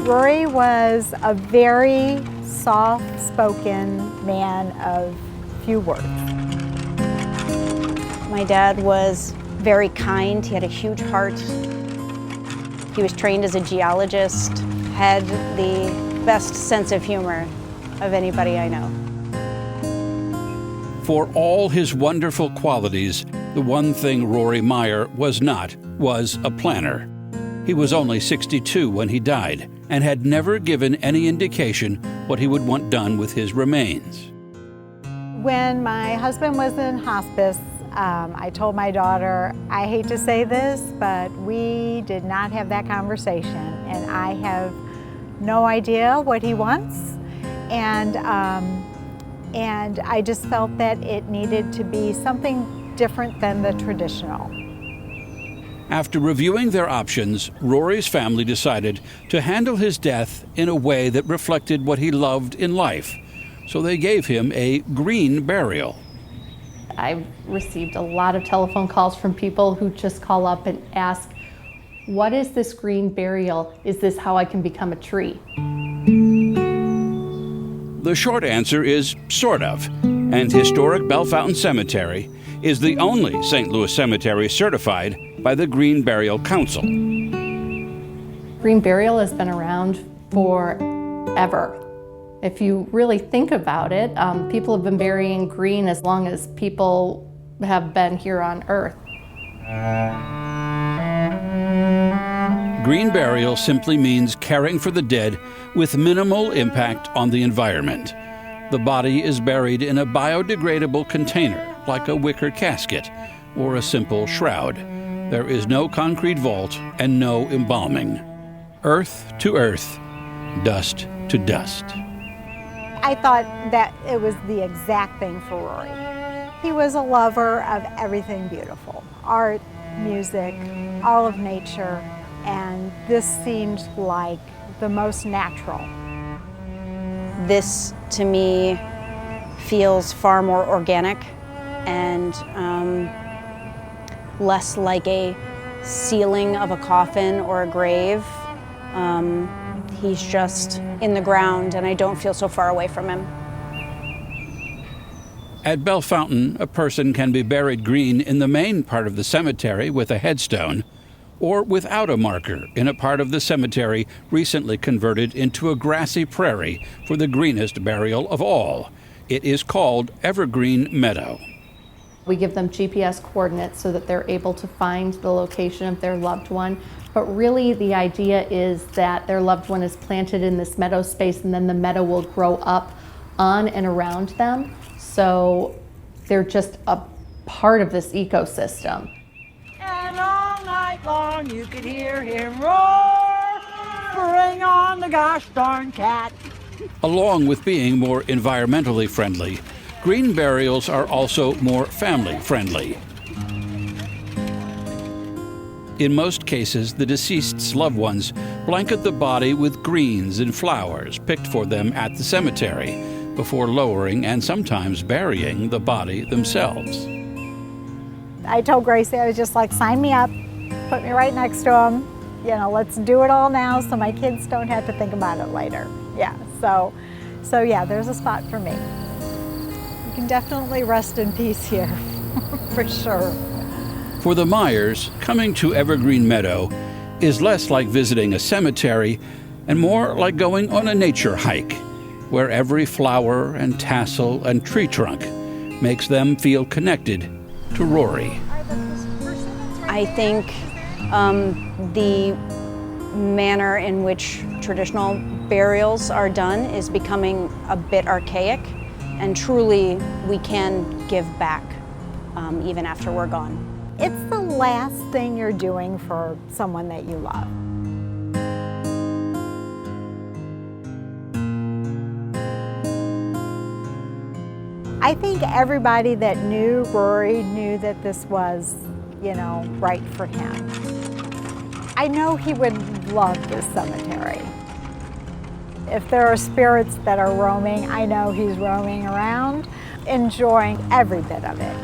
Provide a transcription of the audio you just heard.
Rory was a very soft-spoken man of few words. My dad was very kind. He had a huge heart. He was trained as a geologist, had the best sense of humor of anybody I know. For all his wonderful qualities, the one thing Rory Meyer was not was a planner. He was only 62 when he died and had never given any indication what he would want done with his remains. When my husband was in hospice, I told my daughter, I hate to say this, but we did not have that conversation, and I have no idea what he wants, and I just felt that it needed to be something different than the traditional. After reviewing their options, Rory's family decided to handle his death in a way that reflected what he loved in life, so they gave him a green burial. I've received a lot of telephone calls from people who just call up and ask, what is this green burial? Is this how I can become a tree? The short answer is sort of, and historic Bellefontaine Cemetery is the only St. Louis cemetery certified by the Green Burial Council. Green burial has been around forever. If you really think about it, people have been burying green as long as people have been here on Earth. Green burial simply means caring for the dead with minimal impact on the environment. The body is buried in a biodegradable container, like a wicker casket or a simple shroud. There is no concrete vault and no embalming. Earth to earth, dust to dust. I thought that it was the exact thing for Rory. He was a lover of everything beautiful, art, music, all of nature, and this seemed like the most natural. This, to me, feels far more organic and less like a sealing of a coffin or a grave. He's just in the ground, and I don't feel so far away from him. At Bellefontaine, a person can be buried green in the main part of the cemetery with a headstone, or without a marker in a part of the cemetery recently converted into a grassy prairie for the greenest burial of all. It is called Evergreen Meadow. We give them GPS coordinates so that they're able to find the location of their loved one. But really the idea is that their loved one is planted in this meadow space, and then the meadow will grow up on and around them. So they're just a part of this ecosystem. And all night long you could hear him roar, bring on the gosh darn cat. Along with being more environmentally friendly, green burials are also more family friendly. In most cases, the deceased's loved ones blanket the body with greens and flowers picked for them at the cemetery before lowering and sometimes burying the body themselves. I told Gracie, I was just like, sign me up, put me right next to him. You know, let's do it all now so my kids don't have to think about it later. Yeah, so yeah, there's a spot for me. You can definitely rest in peace here, for sure. For the Meyers, coming to Evergreen Meadow is less like visiting a cemetery and more like going on a nature hike, where every flower and tassel and tree trunk makes them feel connected to Rory. I think the manner in which traditional burials are done is becoming a bit archaic, and truly we can give back even after we're gone. It's the last thing you're doing for someone that you love. I think everybody that knew Rory knew that this was, you know, right for him. I know he would love this cemetery. If there are spirits that are roaming, I know he's roaming around, enjoying every bit of it.